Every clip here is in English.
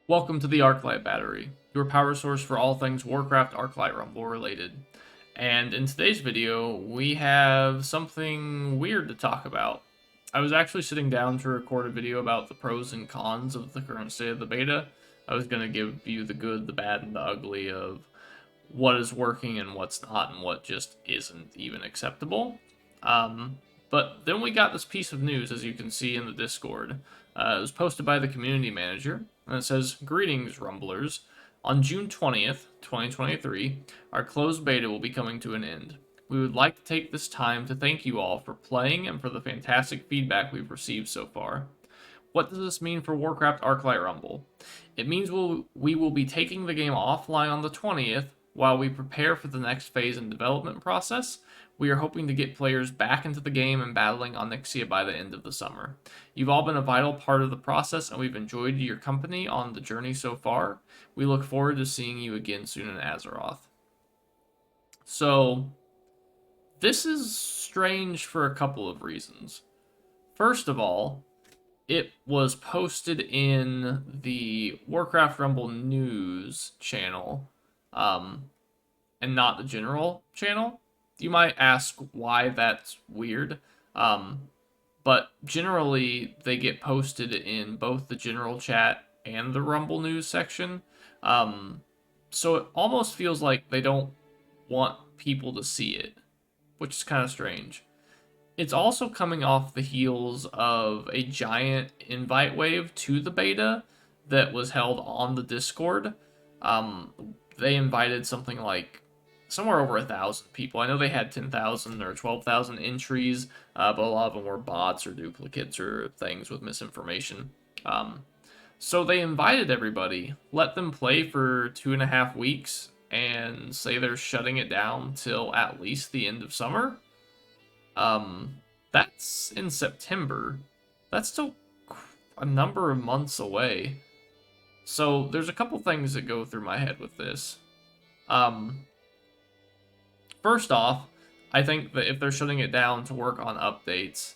Welcome to the Arclight Battery, your power source for all things Warcraft Arclight Rumble related. And in today's video, we have something weird to talk about. I was actually sitting down to record a video about the pros and cons of the current state of the beta. I was going to give you the good, the bad, and the ugly of what is working and what's not, and what just isn't even acceptable. But then we got this piece of news, as you can see in the Discord. It was posted by the community manager, and it says, "Greetings, Rumblers. On June 20th, 2023, our closed beta will be coming to an end. We would like to take this time to thank you all for playing and for the fantastic feedback we've received so far. What does this mean for Warcraft Arclight Rumble? It means we will be taking the game offline on the 20th while we prepare for the next phase in development process. We are hoping to get players back into the game and battling Onyxia by the end of the summer. You've all been a vital part of the process, and we've enjoyed your company on the journey so far. We look forward to seeing you again soon in Azeroth." So, this is strange for a couple of reasons. First of all, it was posted in the Warcraft Rumble news channel, and not the general channel. You might ask why that's weird, but generally they get posted in both the general chat and the Rumble news section. So it almost feels like they don't want people to see it, which is kind of strange. It's also coming off the heels of a giant invite wave to the beta that was held on the Discord. They invited something like somewhere over 1,000 people. I know they had 10,000 or 12,000 entries, but a lot of them were bots or duplicates or things with misinformation. So they invited everybody, let them play for 2.5 weeks, and say they're shutting it down till at least the end of summer. That's in September. That's still a number of months away. So there's a couple things that go through my head with this. First off, I think that if they're shutting it down to work on updates,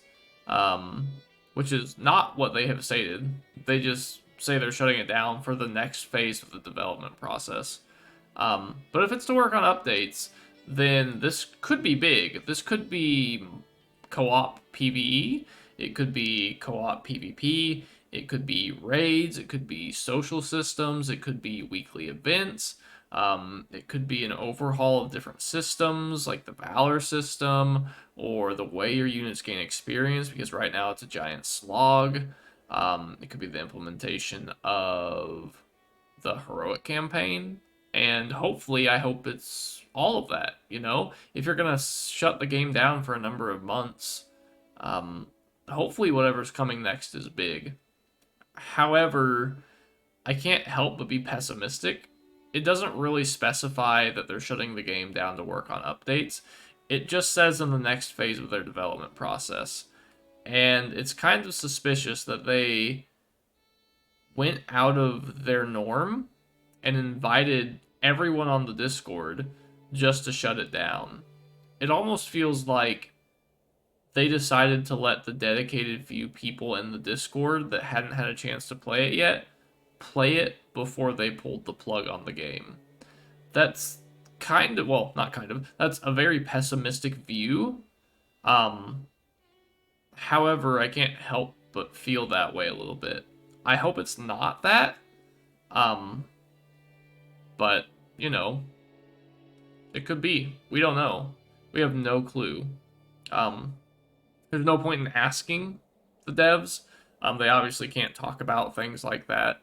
which is not what they have stated, they just say they're shutting it down for the next phase of the development process. But if it's to work on updates, then this could be big. This could be co-op PvE, it could be co-op PvP, it could be raids, it could be social systems, it could be weekly events, it could be an overhaul of different systems like the Valor system or the way your units gain experience, because right now it's a giant slog. It could be the implementation of the heroic campaign, and hopefully I hope it's all of that. If you're gonna shut the game down for a number of months, hopefully whatever's coming next is big. However, I can't help but be pessimistic. It doesn't really specify that they're shutting the game down to work on updates. It just says in the next phase of their development process. And it's kind of suspicious that they went out of their norm and invited everyone on the Discord just to shut it down. It almost feels like they decided to let the dedicated few people in the Discord that hadn't had a chance to play it yet play it before they pulled the plug on the game. That's kind of, well, not kind of, that's a very pessimistic view. However, I can't help but feel that way a little bit. I hope it's not that. But, it could be. We don't know. We have no clue. There's no point in asking the devs. They obviously can't talk about things like that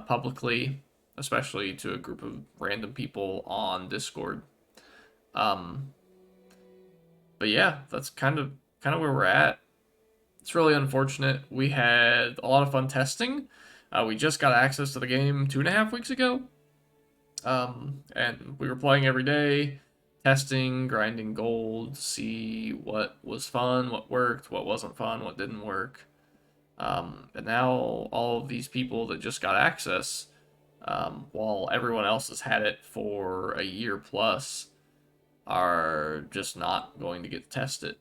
publicly, especially to a group of random people on Discord. But yeah, that's kind of where we're at. It's really unfortunate. We had a lot of fun testing. We just got access to the game 2.5 weeks ago. And we were playing every day, testing, grinding gold, see what was fun, what worked, what wasn't fun, what didn't work. And now all of these people that just got access, while everyone else has had it for a year plus, are just not going to get to test it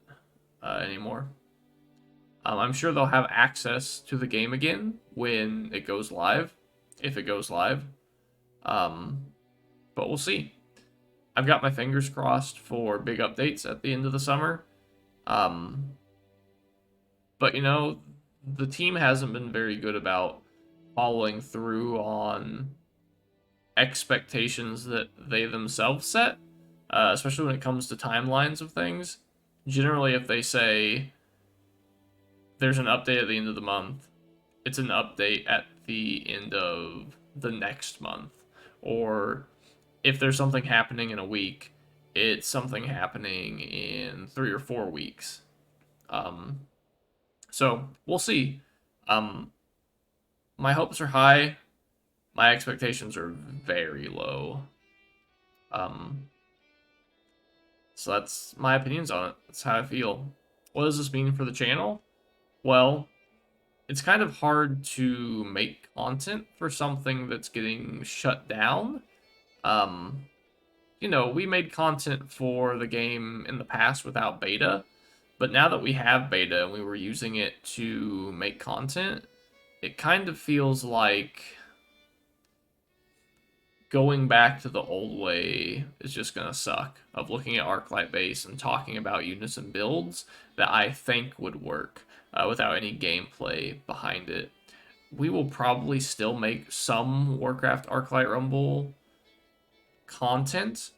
anymore. I'm sure they'll have access to the game again when it goes live if it goes live. But we'll see. I've got my fingers crossed for big updates at the end of the summer. But, you know, the team hasn't been very good about following through on expectations that they themselves set, especially when it comes to timelines of things. Generally, if they say there's an update at the end of the month, it's an update at the end of the next month. Or if there's something happening in a week, it's something happening in 3 or 4 weeks. So we'll see. My hopes are high. My expectations are very low. So that's my opinions on it. That's how I feel. What does this mean for the channel? Well, it's kind of hard to make content for something that's getting shut down. You know, we made content for the game in the past without beta, but now that we have beta and we were using it to make content, it kind of feels like going back to the old way is just going to suck, of looking at Arclight base and talking about units and builds that I think would work without any gameplay behind it. We will probably still make some Warcraft Arclight Rumble content.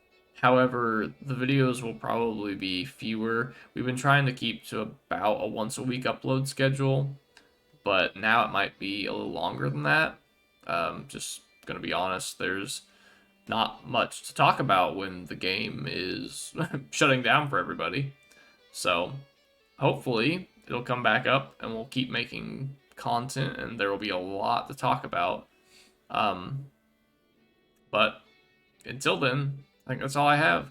However, the videos will probably be fewer. We've been trying to keep to about a once a week upload schedule, but now it might be a little longer than that. Just gonna be honest, there's not much to talk about when the game is shutting down for everybody. So hopefully it'll come back up and we'll keep making content and there will be a lot to talk about. But until then, I think that's all I have.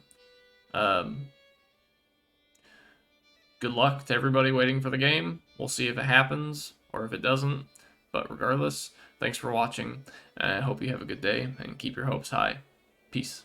Good luck to everybody waiting for the game. We'll see if it happens or if it doesn't. But regardless, thanks for watching. I hope you have a good day and keep your hopes high. Peace.